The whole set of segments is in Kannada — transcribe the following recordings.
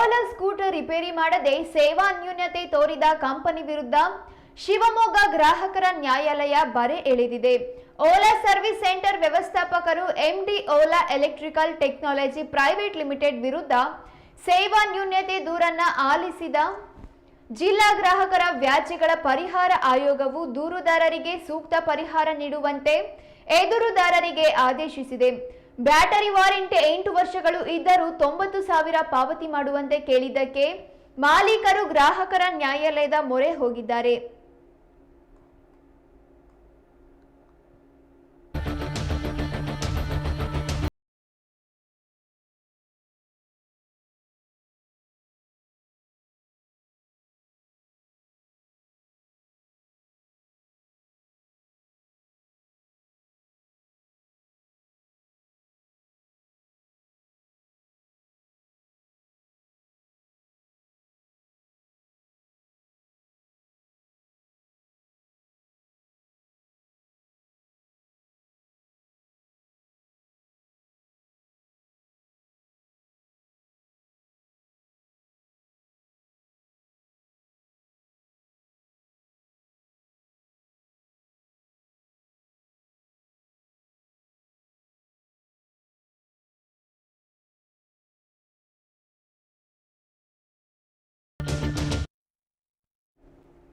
ಓಲಾ ಸ್ಕೂಟರ್ ರಿಪೇರಿ ಮಾಡದೆ ಸೇವಾ ನ್ಯೂನತೆ ತೋರಿದ ಕಂಪನಿ ವಿರುದ್ಧ ಶಿವಮೊಗ್ಗ ಗ್ರಾಹಕರ ನ್ಯಾಯಾಲಯ ಬರೆ ಎಳೆದಿದೆ. ಓಲಾ ಸರ್ವಿಸ್ ಸೆಂಟರ್ ವ್ಯವಸ್ಥಾಪಕರು MD Ola electrical technology private limited ವಿರುದ್ಧ ಸೇವಾ ನ್ಯೂನತೆ ದೂರನ್ನ ಆಲಿಸಿದ ಜಿಲ್ಲಾ ಗ್ರಾಹಕರ ವ್ಯಾಜ್ಯಗಳ ಪರಿಹಾರ ಆಯೋಗವು ದೂರುದಾರರಿಗೆ ಸೂಕ್ತ ಪರಿಹಾರ ನೀಡುವಂತೆ ಎದುರುದಾರರಿಗೆ ಆದೇಶಿಸಿದೆ. ಬ್ಯಾಟರಿ ವಾರಂಟಿ 8 ವರ್ಷಗಳು ಇದ್ದರೂ 90,000 ಪಾವತಿ ಮಾಡುವಂತೆ ಕೇಳಿದ್ದಕ್ಕೆ ಮಾಲೀಕರು ಗ್ರಾಹಕರ ನ್ಯಾಯಾಲಯದ ಮೊರೆ ಹೋಗಿದ್ದಾರೆ.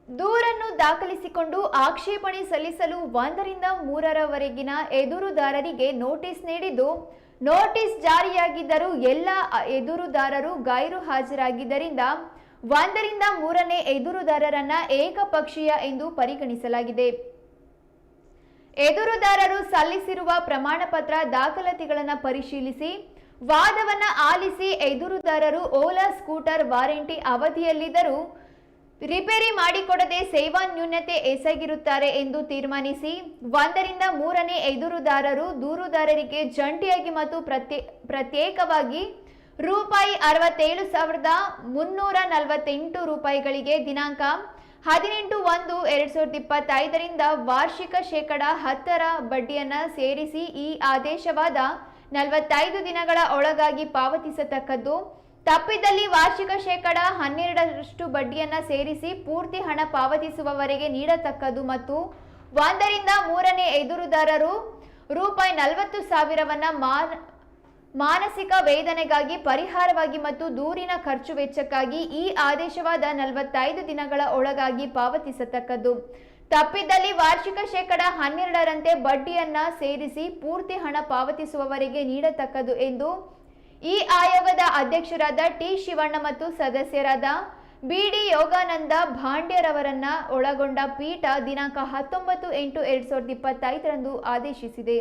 ದೂರನ್ನು ದಾಖಲಿಸಿಕೊಂಡು ಆಕ್ಷೇಪಣೆ ಸಲ್ಲಿಸಲು 1 ರಿಂದ 3ರವರೆಗಿನ ಎದುರುದಾರರಿಗೆ ನೋಟಿಸ್ ನೀಡಿದ್ದು, ನೋಟಿಸ್ ಜಾರಿಯಾಗಿದ್ದರೂ ಎಲ್ಲ ಎದುರುದಾರರು ಗೈರು ಹಾಜರಾಗಿದ್ದರಿಂದ 1 ರಿಂದ 3ನೇ ಎದುರುದಾರರನ್ನ ಏಕಪಕ್ಷೀಯ ಎಂದು ಪರಿಗಣಿಸಲಾಗಿದೆ. ಎದುರುದಾರರು ಸಲ್ಲಿಸಿರುವ ಪ್ರಮಾಣ ಪತ್ರ ದಾಖಲಾತಿಗಳನ್ನು ಪರಿಶೀಲಿಸಿ ವಾದವನ್ನ ಆಲಿಸಿ ಎದುರುದಾರರು ಓಲಾ ಸ್ಕೂಟರ್ ವಾರಂಟಿ ಅವಧಿಯಲ್ಲಿದ್ದರೂ ರಿಪೇರಿ ಮಾಡಿಕೊಡದೆ ಸೇವಾ ನ್ಯೂನತೆ ಎಸಗಿರುತ್ತಾರೆ ಎಂದು ತೀರ್ಮಾನಿಸಿ 1 ರಿಂದ 3ನೇ ಎದುರುದಾರರು ದೂರುದಾರರಿಗೆ ಜಂಟಿಯಾಗಿ ಮತ್ತು ಪ್ರತ್ಯೇಕವಾಗಿ ರೂಪಾಯಿ 67,348 ರೂಪಾಯಿಗಳಿಗೆ ದಿನಾಂಕ 18/1/2025 ರಿಂದ ವಾರ್ಷಿಕ ಶೇಕಡ 10ರ ಬಡ್ಡಿಯನ್ನು ಸೇರಿಸಿ ಈ ಆದೇಶವಾದ 45 ದಿನಗಳ ಒಳಗಾಗಿ ಪಾವತಿಸತಕ್ಕದ್ದು. ತಪ್ಪಿದಲ್ಲಿ ವಾರ್ಷಿಕ ಶೇಕಡ 12ರಷ್ಟು ಬಡ್ಡಿಯನ್ನು ಸೇರಿಸಿ ಪೂರ್ತಿ ಹಣ ಪಾವತಿಸುವವರೆಗೆ ನೀಡತಕ್ಕದ್ದು ಮತ್ತು 1 ರಿಂದ 3ನೇ ಎದುರುದಾರರು ರೂಪಾಯಿ 40,000 ಮಾನಸಿಕ ವೇದನೆಗಾಗಿ ಪರಿಹಾರವಾಗಿ ಮತ್ತು ದೂರಿನ ಖರ್ಚು ವೆಚ್ಚಕ್ಕಾಗಿ ಈ ಆದೇಶವಾದ 45 ದಿನಗಳ ಒಳಗಾಗಿ ಪಾವತಿಸತಕ್ಕದ್ದು. ತಪ್ಪಿದಲ್ಲಿ ವಾರ್ಷಿಕ ಶೇಕಡ 12ರಂತೆ ಬಡ್ಡಿಯನ್ನ ಸೇರಿಸಿ ಪೂರ್ತಿ ಹಣ ಪಾವತಿಸುವವರೆಗೆ ನೀಡತಕ್ಕದ್ದು ಎಂದು ಈ ಆಯೋಗದ ಅಧ್ಯಕ್ಷರಾದ ಟಿ ಶಿವಣ್ಣ ಮತ್ತು ಸದಸ್ಯರಾದ ಬಿಡಿ ಯೋಗಾನಂದ ಭಾಂಡ್ಯರವರನ್ನ ಒಳಗೊಂಡ ಪೀಠ ದಿನಾಂಕ 19/8/2025 ರಂದು ಆದೇಶಿಸಿದೆ.